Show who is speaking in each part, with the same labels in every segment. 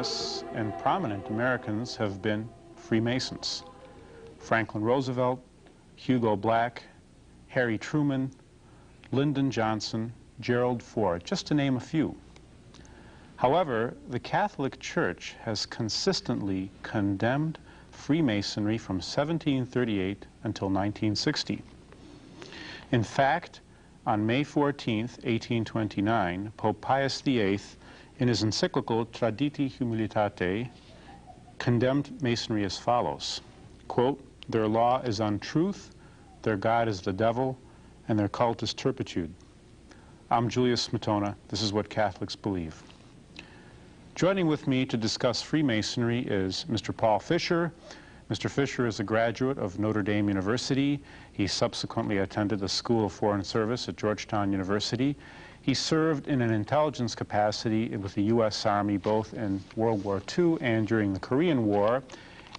Speaker 1: famous and prominent Americans have been Freemasons. Franklin Roosevelt, Hugo Black, Harry Truman, Lyndon Johnson, Gerald Ford, just to name a few. However, the Catholic Church has consistently condemned Freemasonry from 1738 until 1960. In fact, on May 14, 1829, Pope Pius VIII, in his encyclical Traditi Humilitate, condemned Masonry as follows, quote, "Their law is untruth, their God is the devil, and their cult is turpitude." I'm Julius Smetona. This is what Catholics believe. Joining with me to discuss Freemasonry is Mr. Paul Fisher. Mr. Fisher is a graduate of Notre Dame University. He subsequently attended the School of Foreign Service at Georgetown University. He served in an intelligence capacity with the U.S. Army both in World War II and during the Korean War.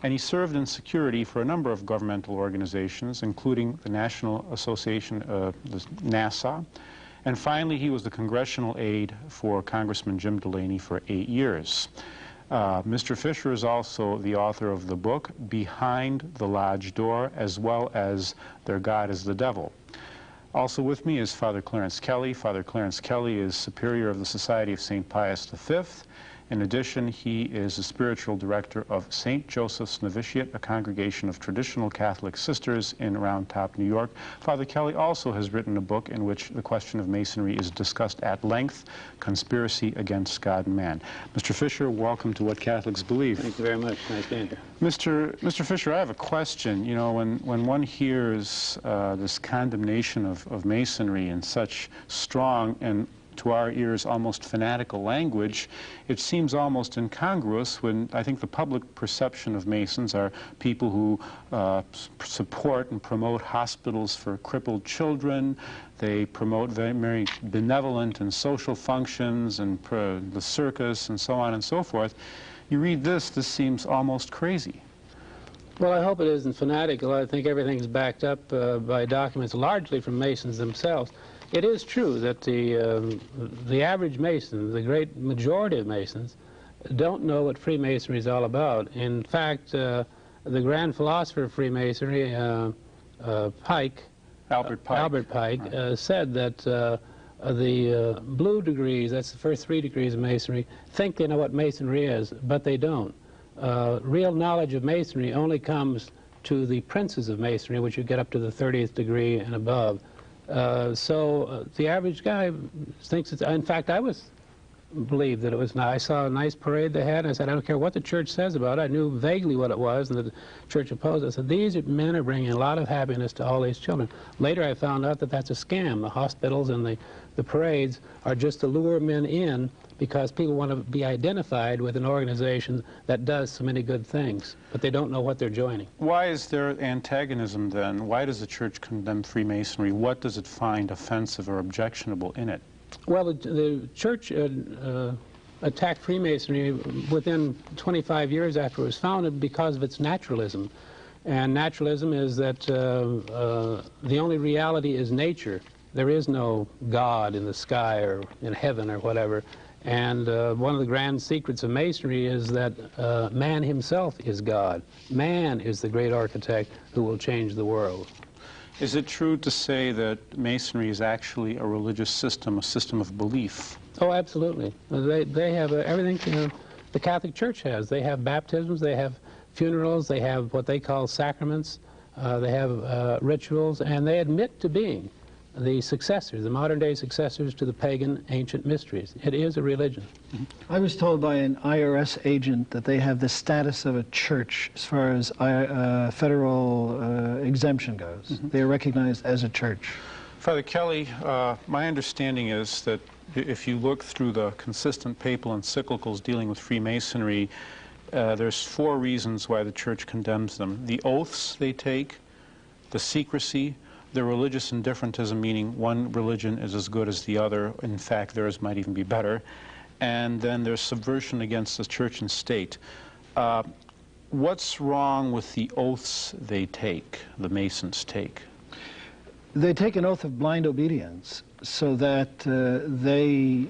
Speaker 1: And he served in security for a number of governmental organizations, including the National Association, the NASA. And finally, he was the congressional aide for Congressman Jim Delaney for 8 years. Mr. Fisher is also the author of the book Behind the Lodge Door, as well as Their God is the Devil. Also with me is Father Clarence Kelly. Father Clarence Kelly is Superior of the Society of St. Pius V. In addition, he is the spiritual director of St. Joseph's Novitiate, a congregation of traditional Catholic sisters in Round Top, New York. Father Kelly also has written a book in which the question of Masonry is discussed at length, Conspiracy Against God and Man. Mr. Fisher, welcome to What Catholics Believe.
Speaker 2: Thank you very much. Nice being here.
Speaker 1: Mr. Fisher, I have a question. You know, when one hears this condemnation of Masonry in such strong and to our ears almost fanatical language, it seems almost incongruous when I think the public perception of Masons are people who support and promote hospitals for crippled children. They promote very benevolent and social functions and the circus and so on and so forth. You read this seems almost crazy.
Speaker 2: Well, I hope it isn't fanatical. I think everything's backed up by documents largely from Masons themselves. It is true that the average Mason, the great majority of Masons, don't know what Freemasonry is all about. In fact, the grand philosopher of Freemasonry, Albert Pike, right, said that the blue degrees, that's the first 3 degrees of Masonry, think they know what Masonry is, but they don't. Real knowledge of Masonry only comes to the princes of Masonry, which you get up to the 30th degree and above. So the average guy thinks it's, in fact, I believed that it was nice. I saw a nice parade they had, and I said, I don't care what the church says about it. I knew vaguely what it was, and the church opposed it. I said, these men are bringing a lot of happiness to all these children. Later I found out that that's a scam. The hospitals and the parades are just to lure men in because people want to be identified with an organization that does so many good things, but they don't know what they're joining.
Speaker 1: Why is there antagonism then? Why does the church condemn Freemasonry? What does it find offensive or objectionable in it?
Speaker 2: Well, the church attacked Freemasonry within 25 years after it was founded because of its naturalism. And naturalism is that the only reality is nature. There is no God in the sky or in heaven or whatever. And one of the grand secrets of Masonry is that man himself is God. Man is the great architect who will change the world.
Speaker 1: Is it true to say that Masonry is actually a religious system, a system of belief?
Speaker 2: Oh, absolutely. They have everything the Catholic Church has. They have baptisms, they have funerals, they have what they call sacraments, they have rituals, and they admit to being the successors, the modern-day successors to the pagan ancient mysteries. It is a religion.
Speaker 3: I was told by an IRS agent that they have the status of a church as far as federal exemption goes. They are recognized as a church.
Speaker 1: Father Kelly, my understanding is that if you look through the consistent papal encyclicals dealing with Freemasonry, there's 4 reasons why the church condemns them. The oaths they take, the secrecy, the religious indifferentism, meaning one religion is as good as the other. In fact, theirs might even be better. And then there's subversion against the church and state. What's wrong with the oaths they take, the Masons take?
Speaker 3: They take an oath of blind obedience so that they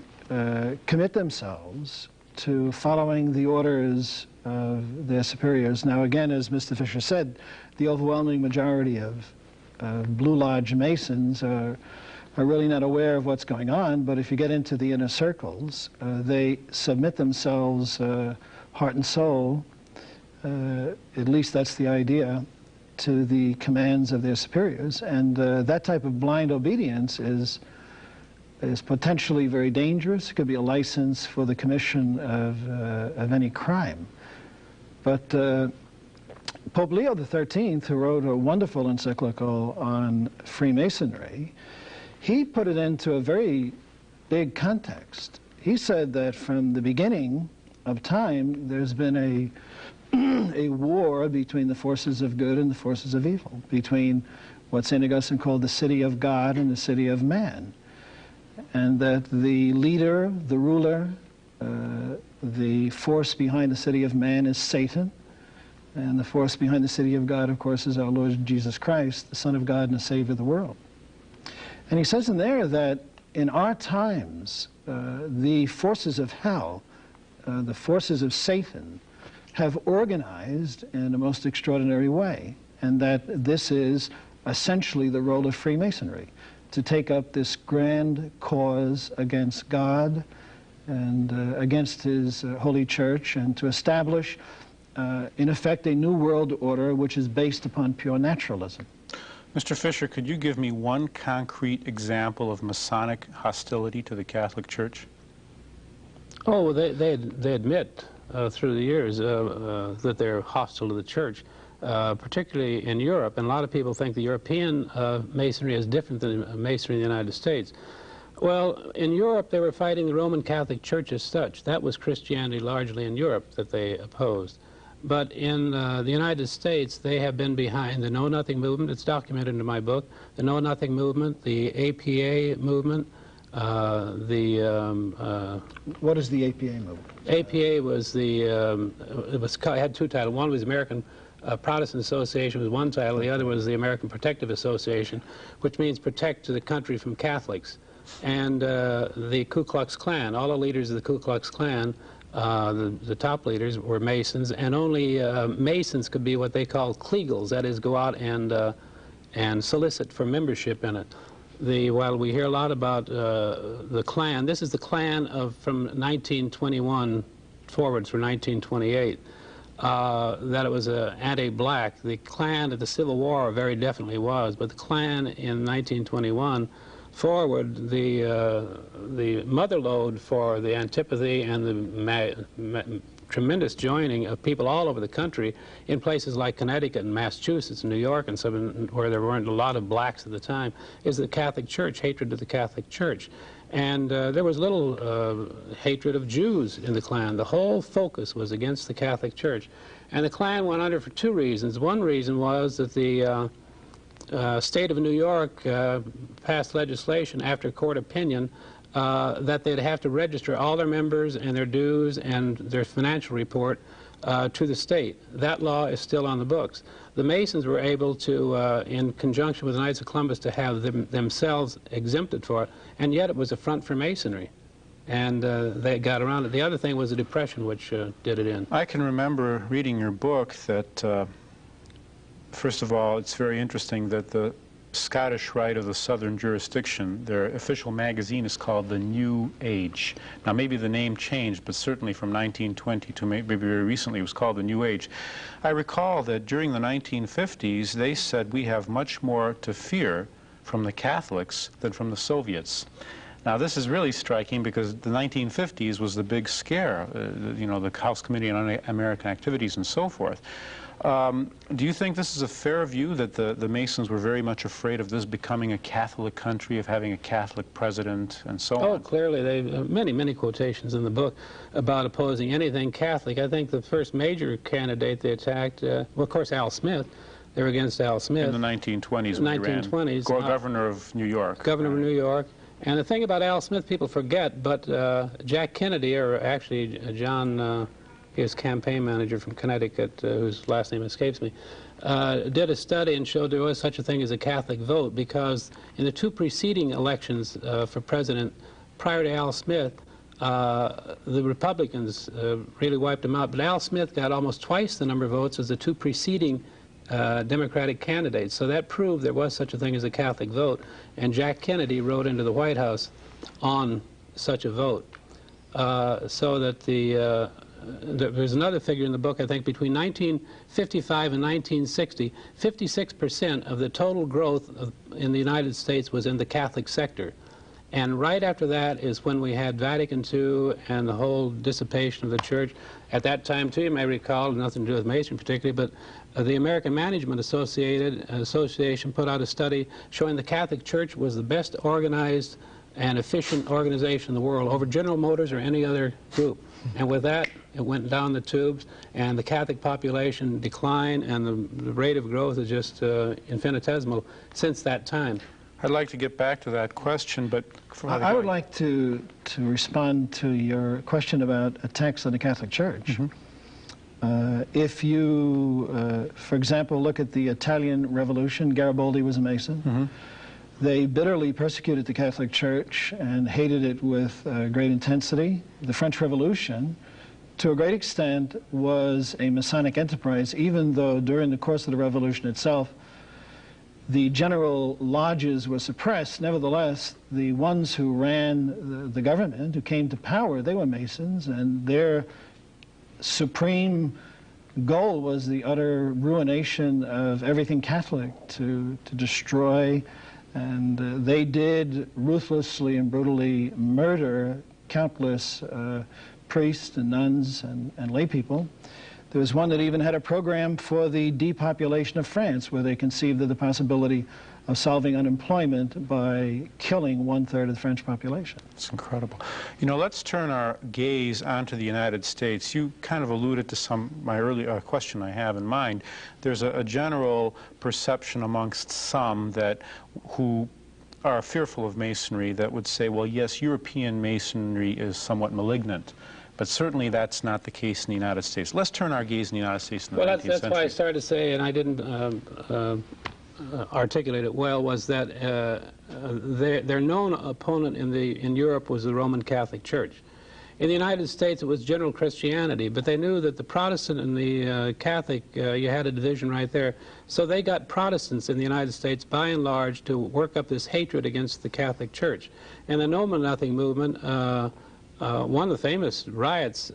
Speaker 3: commit themselves to following the orders of their superiors. Now, again, as Mr. Fisher said, the overwhelming majority of Blue Lodge Masons are really not aware of what's going on, but if you get into the inner circles, they submit themselves heart and soul, at least that's the idea, to the commands of their superiors. And that type of blind obedience is potentially very dangerous. It could be a license for the commission of any crime. But Pope Leo XIII, who wrote a wonderful encyclical on Freemasonry, he put it into a very big context. He said that from the beginning of time, there's been a war between the forces of good and the forces of evil, between what St. Augustine called the city of God and the city of man. And that the leader, the ruler, the force behind the city of man is Satan, and the force behind the city of God, of course, is our Lord Jesus Christ, the Son of God and the Savior of the world. And he says in there that in our times, the forces of hell, the forces of Satan, have organized in a most extraordinary way, and that this is essentially the role of Freemasonry, to take up this grand cause against God and against his holy church, and to establish, in effect, a new world order which is based upon pure naturalism.
Speaker 1: Mr. Fisher, could you give me one concrete example of Masonic hostility to the Catholic Church?
Speaker 2: Oh, they admit through the years that they're hostile to the Church, particularly in Europe. And a lot of people think the European Masonry is different than Masonry in the United States. Well, in Europe, they were fighting the Roman Catholic Church as such. That was Christianity largely in Europe that they opposed. But in the United States, they have been behind the Know Nothing movement. It's documented in my book. The Know Nothing movement, the APA movement,
Speaker 3: what is the APA movement?
Speaker 2: APA was it had two titles. One was American Protestant Association was one title. The other was the American Protective Association, which means protect the country from Catholics. And the Ku Klux Klan, all the leaders of the Ku Klux Klan, the top leaders were Masons, and only Masons could be what they called Kliegels, that is, go out and solicit for membership in it. While we hear a lot about the Klan, this is the Klan from 1921 forwards for 1928, that it was anti-black. The Klan at the Civil War very definitely was, but the Klan in 1921 forward, the mother lode for the antipathy and the tremendous joining of people all over the country in places like Connecticut and Massachusetts and New York and some where there weren't a lot of blacks at the time, is the Catholic Church, hatred of the Catholic Church. And there was little hatred of Jews in the Klan. The whole focus was against the Catholic Church. And the Klan went under for two reasons. One reason was that the state of New York passed legislation after court opinion that they'd have to register all their members and their dues and their financial report to the state. That law is still on the books. The Masons were able to, in conjunction with the Knights of Columbus, to have themselves exempted for it, and yet it was a front for Masonry. And they got around it. The other thing was the Depression, which did it in.
Speaker 1: I can remember reading your book that, first of all, it's very interesting that the Scottish Rite of the Southern Jurisdiction, their official magazine is called The New Age. Now, maybe the name changed, but certainly from 1920 to maybe very recently it was called The New Age. I recall that during the 1950s, they said we have much more to fear from the Catholics than from the Soviets. Now, this is really striking because the 1950s was the big scare, you know, the House Committee on American Activities and so forth. Do you think this is a fair view, that the Masons were very much afraid of this becoming a Catholic country, of having a Catholic president, and so on?
Speaker 2: Oh, clearly. They many quotations in the book about opposing anything Catholic. I think the first major candidate they attacked, well, of course, Al Smith. They were against Al Smith.
Speaker 1: In the 1920s when he ran. 1920s. Governor of New York.
Speaker 2: Governor of New York. And the thing about Al Smith, people forget, but Jack Kennedy, or actually John... his campaign manager from Connecticut, whose last name escapes me, did a study and showed there was such a thing as a Catholic vote, because in the two preceding elections for president prior to Al Smith, the Republicans really wiped them out. But Al Smith got almost twice the number of votes as the two preceding Democratic candidates. So that proved there was such a thing as a Catholic vote. And Jack Kennedy rode into the White House on such a vote. So that there's another figure in the book, I think, between 1955 and 1960, 56% of the total growth in the United States was in the Catholic sector. And right after that is when we had Vatican II and the whole dissipation of the church. At that time, too, you may recall, nothing to do with Masonry particularly, but the American Management Association put out a study showing the Catholic Church was the best organized and efficient organization in the world over General Motors or any other group. And with that, it went down the tubes, and the Catholic population declined, and the rate of growth is just infinitesimal since that time.
Speaker 1: I'd like to get back to that question, but
Speaker 3: I would like to respond to your question about attacks on the Catholic Church. If you, for example, look at the Italian Revolution, Garibaldi was a Mason. They bitterly persecuted the Catholic Church and hated it with great intensity. The French Revolution, to a great extent, was a Masonic enterprise, even though during the course of the Revolution itself, the general lodges were suppressed. Nevertheless, the ones who ran the government, who came to power, they were Masons, and their supreme goal was the utter ruination of everything Catholic, to destroy. And they did ruthlessly and brutally murder countless priests and nuns and lay people. There was one that even had a program for the depopulation of France, where they conceived of the possibility of solving unemployment by killing 1/3 of the French population.
Speaker 1: It's incredible. You know, let's turn our gaze onto the United States. You kind of alluded to my earlier question I have in mind. There's a general perception amongst some who are fearful of Masonry that would say, well, yes, European Masonry is somewhat malignant. But certainly that's not the case in the United States. Let's turn our gaze in the United States in the 19th century.
Speaker 2: That's why I started to say, and I didn't articulate it well, was that their known opponent in Europe was the Roman Catholic Church. In the United States, it was general Christianity, but they knew that the Protestant and the Catholic, you had a division right there. So they got Protestants in the United States, by and large, to work up this hatred against the Catholic Church. And the No More Nothing movement, one of the famous riots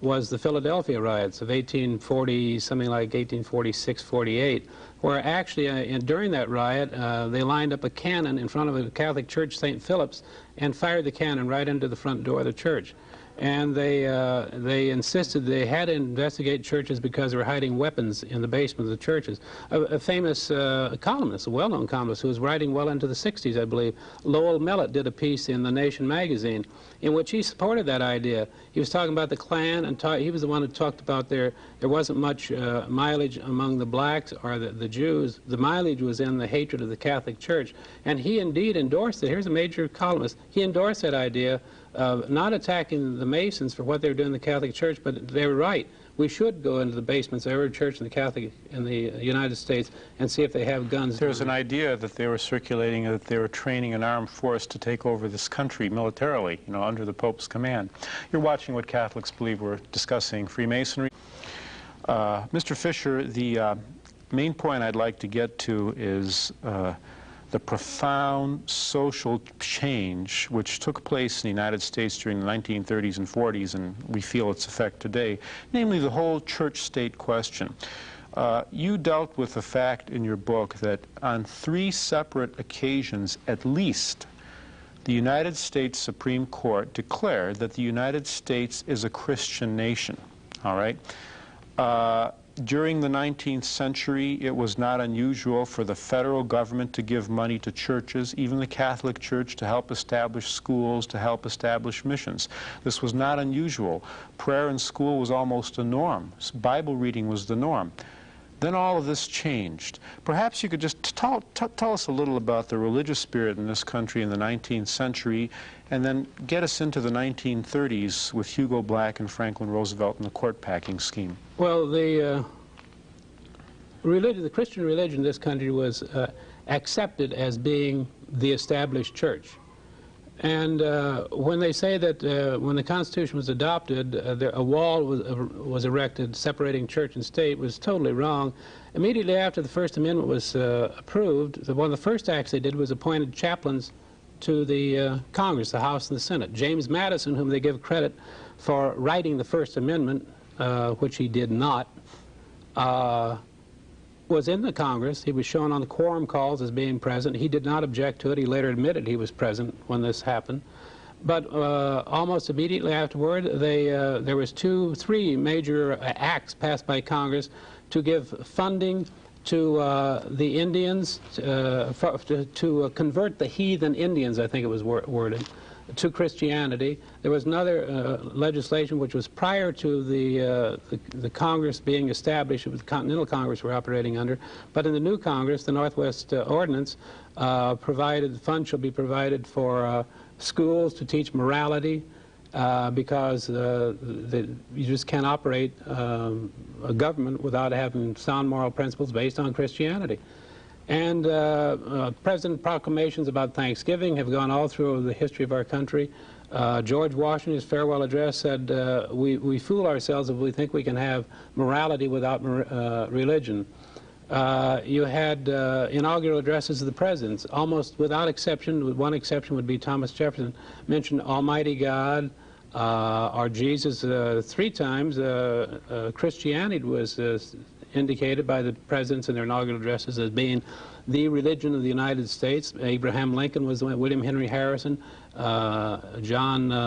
Speaker 2: was the Philadelphia riots of 1840, something like 1846, 48, where actually during that riot they lined up a cannon in front of the Catholic Church, St. Philip's, and fired the cannon right into the front door of the church. And they insisted they had to investigate churches because they were hiding weapons in the basement of the churches. A famous columnist, a well-known columnist, who was writing well into the 60s, I believe, Lowell Mellett, did a piece in The Nation magazine in which he supported that idea. He was talking about the Klan, and he was the one who talked about there wasn't much mileage among the blacks or the Jews. The mileage was in the hatred of the Catholic Church. And he indeed endorsed it. Here's a major columnist. He endorsed that idea of not attacking the Masons for what they were doing in the Catholic Church, but they were right. We should go into the basements of every church in the United States and see if they have guns.
Speaker 1: There's an idea that they were circulating that they were training an armed force to take over this country militarily, you know, under the Pope's command. You're watching What Catholics Believe. We're discussing Freemasonry. Mr. Fisher, the main point I'd like to get to is the profound social change which took place in the United States during the 1930s and 40s, and we feel its effect today, namely the whole church-state question. You dealt with the fact in your book that on 3 separate occasions, at least, the United States Supreme Court declared that the United States is a Christian nation, all right? During the 19th century, it was not unusual for the federal government to give money to churches, even the Catholic Church, to help establish schools, to help establish missions. This was not unusual. Prayer in school was almost a norm. Bible reading was the norm. Then all of this changed. Perhaps you could just tell us a little about the religious spirit in this country in the 19th century, and then get us into the 1930s with Hugo Black and Franklin Roosevelt and the court-packing scheme.
Speaker 2: Well, the Christian religion in this country was accepted as being the established church. And when they say that when the Constitution was adopted, a wall was erected separating church and state, was totally wrong. Immediately after the First Amendment was approved, one of the first acts they did was appointed chaplains to the Congress, the House and the Senate. James Madison, whom they give credit for writing the First Amendment, which he did not, was in the Congress. He was shown on the quorum calls as being present. He did not object to it. He later admitted he was present when this happened. But almost immediately afterward, there was three major acts passed by Congress to give funding to the Indians, to convert the heathen Indians, I think it was worded, to Christianity. There was another legislation which was prior to the Congress being established. It was the Continental Congress we're operating under. But in the new Congress, the Northwest Ordinance provided, funds shall be provided for schools to teach morality, because you just can't operate a government without having sound moral principles based on Christianity. And President proclamations about Thanksgiving have gone all through the history of our country. George Washington's farewell address said, we fool ourselves if we think we can have morality without religion. You had inaugural addresses of the presidents, almost without exception, with one exception would be Thomas Jefferson, mentioned Almighty God, or Jesus 3 times. Christianity was indicated by the presidents in their inaugural addresses as being the religion of the United States. Abraham Lincoln was the one, William Henry Harrison, John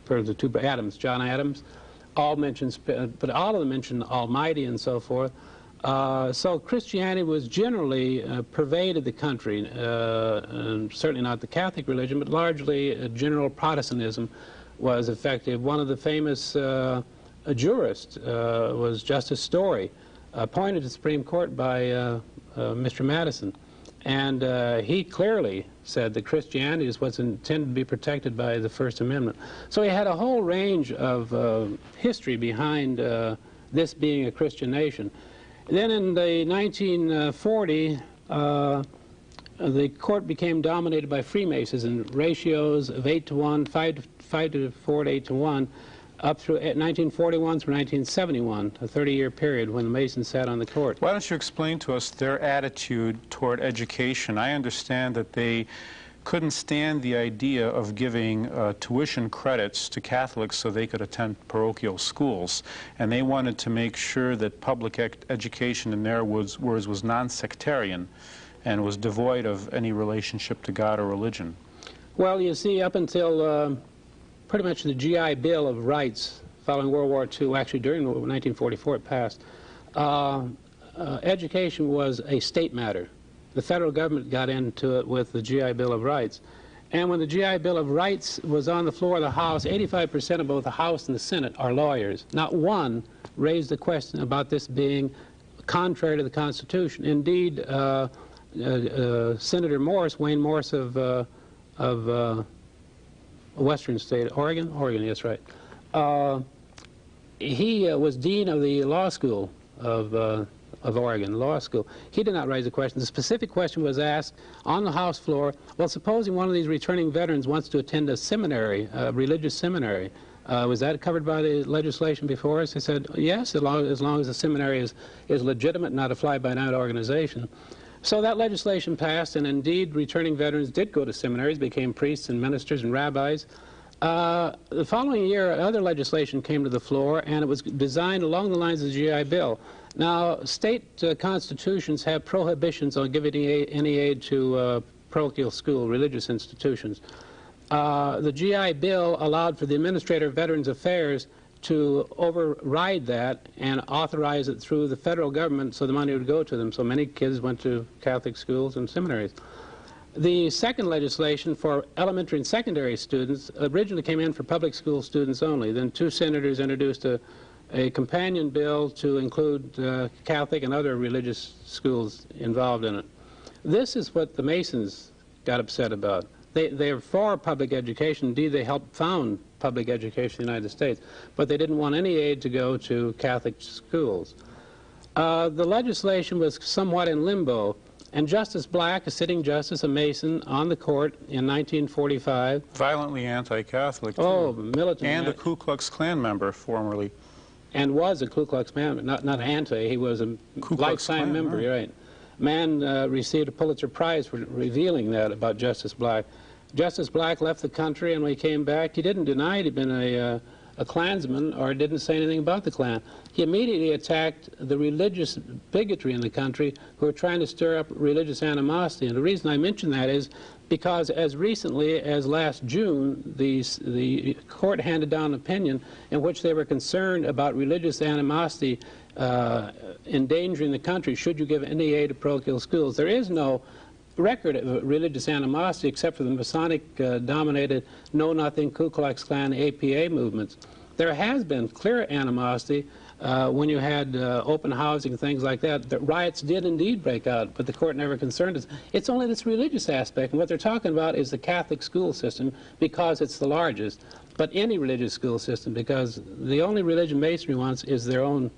Speaker 2: Adams, all mentioned, but all of them mentioned Almighty and so forth. So Christianity was generally pervaded the country, and certainly not the Catholic religion, but largely general Protestantism was effective. One of the famous jurists was Justice Story, appointed to the Supreme Court by Mr. Madison. And he clearly said that Christianity is what's intended to be protected by the First Amendment. So he had a whole range of history behind this being a Christian nation. Then in the 1940, the court became dominated by Freemasons in ratios of 8 to 1, 5 to 4 to 8 to 1, up through 1941 through 1971, a 30-year period when the Masons sat on the court.
Speaker 1: Why don't you explain to us their attitude toward education? I understand that they couldn't stand the idea of giving tuition credits to Catholics so they could attend parochial schools, and they wanted to make sure that public education, in their words, was non-sectarian and was devoid of any relationship to God or religion.
Speaker 2: Well, you see, up until pretty much the GI Bill of Rights following World War II, actually during 1944 it passed, education was a state matter. The federal government got into it with the GI Bill of Rights. And when the GI Bill of Rights was on the floor of the House, 85% of both the House and the Senate are lawyers. Not one raised the question about this being contrary to the Constitution. Indeed, Senator Morse, Wayne Morse of a western state, Oregon? Oregon, yes, right. He was dean of the law school of Oregon Law School. He did not raise a question. The specific question was asked on the House floor, well, supposing one of these returning veterans wants to attend a seminary, a religious seminary, was that covered by the legislation before us? He said, yes, as long as the seminary is legitimate, not a fly-by-night organization. So that legislation passed, and indeed returning veterans did go to seminaries, became priests and ministers and rabbis. The following year, other legislation came to the floor, and it was designed along the lines of the GI Bill. Now, state constitutions have prohibitions on giving any aid to parochial school, religious institutions. The GI Bill allowed for the Administrator of Veterans Affairs to override that and authorize it through the federal government so the money would go to them. So many kids went to Catholic schools and seminaries. The second legislation for elementary and secondary students originally came in for public school students only. Then 2 senators introduced a companion bill to include Catholic and other religious schools involved in it. This is what the Masons got upset about. They are for public education. Indeed, they helped found public education in the United States, but they didn't want any aid to go to Catholic schools. The legislation was somewhat in limbo. And Justice Black, a sitting justice, a Mason, on the court in 1945.
Speaker 1: Violently anti-Catholic, too.
Speaker 2: Oh, militant.
Speaker 1: And a Ku Klux Klan member, formerly.
Speaker 2: And was a Ku Klux Klan, not anti, he was a lifetime member,
Speaker 1: right.
Speaker 2: You're right. Man received a Pulitzer Prize for revealing that about Justice Black. Justice Black left the country, and when he came back, he didn't deny he'd been a Klansman or didn't say anything about the Klan. He immediately attacked the religious bigotry in the country who were trying to stir up religious animosity. And the reason I mention that is because as recently as last June, the court handed down an opinion in which they were concerned about religious animosity endangering the country should you give any aid to parochial schools. There is no record of religious animosity except for the Masonic-dominated Know-Nothing, Ku Klux Klan, APA movements. There has been clear animosity when you had open housing and things like that. The riots did indeed break out, but the court never concerned us. It's only this religious aspect, and what they're talking about is the Catholic school system because it's the largest, but any religious school system, because the only religion Masonry wants is their own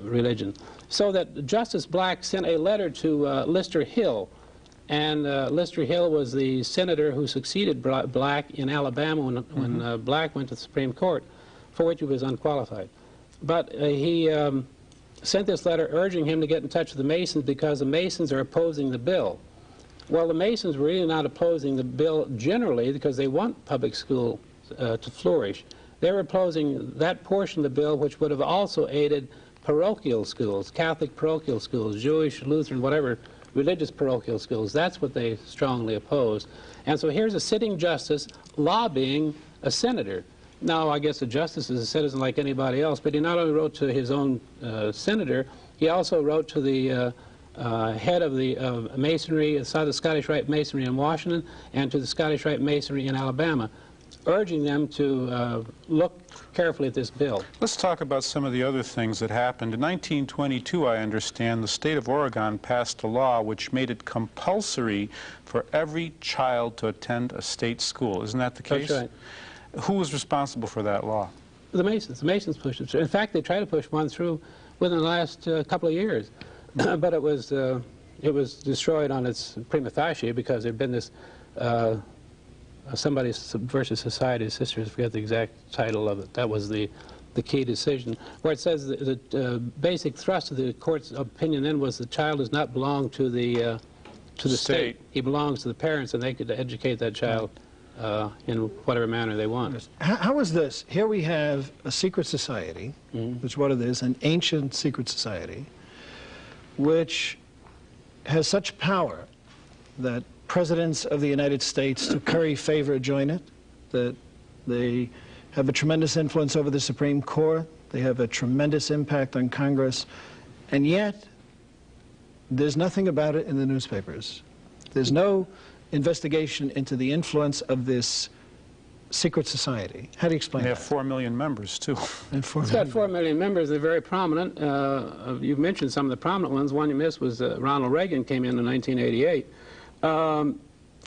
Speaker 2: religion. So that Justice Black sent a letter to Lister Hill, and Lister Hill was the senator who succeeded Black in Alabama when Black went to the Supreme Court, for which he was unqualified. But he sent this letter urging him to get in touch with the Masons because the Masons are opposing the bill. Well, the Masons were really not opposing the bill generally because they want public school to flourish. They were opposing that portion of the bill which would have also aided parochial schools, Catholic parochial schools, Jewish, Lutheran, whatever, religious parochial schools. That's what they strongly opposed. And so here's a sitting justice lobbying a senator. Now, I guess a justice is a citizen like anybody else, but he not only wrote to his own senator, he also wrote to the head of the Masonry, the Scottish Rite Masonry in Washington, and to the Scottish Rite Masonry in Alabama, urging them to look carefully at this bill.
Speaker 1: Let's talk about some of the other things that happened. In 1922, I understand, the state of Oregon passed a law which made it compulsory for every child to attend a state school. Isn't that the case?
Speaker 2: That's right.
Speaker 1: Who was responsible for that law?
Speaker 2: The Masons. The Masons pushed it through. In fact, they tried to push one through within the last couple of years. But it was destroyed on its prima facie because there had been this somebody versus Society of Sisters, I forget the exact title of it. That was the key decision, where it says that the basic thrust of the court's opinion then was the child does not belong to the state. He belongs to the parents, and they could educate that child in whatever manner they want.
Speaker 3: How is this? Here we have a secret society, which what it is, an ancient secret society, which has such power that presidents of the United States to curry favor join it, that they have a tremendous influence over the Supreme Court, they have a tremendous impact on Congress, and yet there's nothing about it in the newspapers. There's no investigation into the influence of this secret society. How do you explain that?
Speaker 1: They have 4 million members, too.
Speaker 2: It's got 4 million members. They're very prominent. You've mentioned some of the prominent ones. One you missed was Ronald Reagan came in 1988.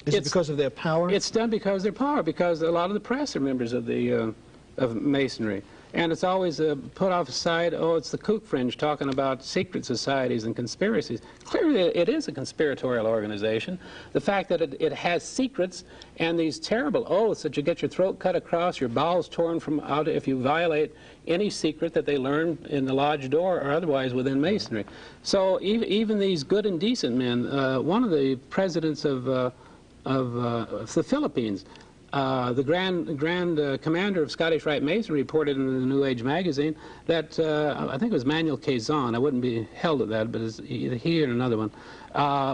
Speaker 3: Is it because of their power?
Speaker 2: It's done because of their power, because a lot of the press are members of the of Masonry. And it's always put off aside, oh, it's the kook fringe talking about secret societies and conspiracies. Clearly, it is a conspiratorial organization. The fact that it has secrets and these terrible oaths that you get your throat cut across, your bowels torn from out if you violate any secret that they learn in the lodge door or otherwise within Masonry. So even these good and decent men, one of the presidents of the Philippines, the grand commander of Scottish Rite Masonry reported in the New Age magazine that, I think it was Manuel Quezon, I wouldn't be held at that, but it's either he or another one,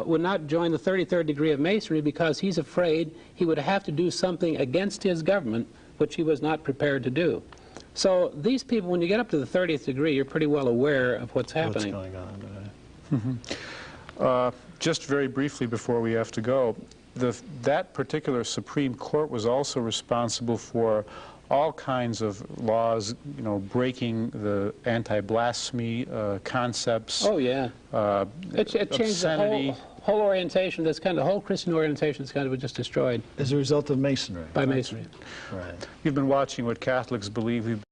Speaker 2: would not join the 33rd degree of Masonry because he's afraid he would have to do something against his government, which he was not prepared to do. So these people, when you get up to the 30th degree, you're pretty well aware of what's happening.
Speaker 3: What's going on.
Speaker 1: Just very briefly before we have to go, that particular Supreme Court was also responsible for all kinds of laws, you know, breaking the anti-blasphemy concepts.
Speaker 2: Oh, yeah. It changed the whole orientation. This kind of whole Christian orientation is kind of just destroyed.
Speaker 3: As a result of Masonry.
Speaker 2: By Masonry.
Speaker 3: Right.
Speaker 1: You've been watching What Catholics Believe.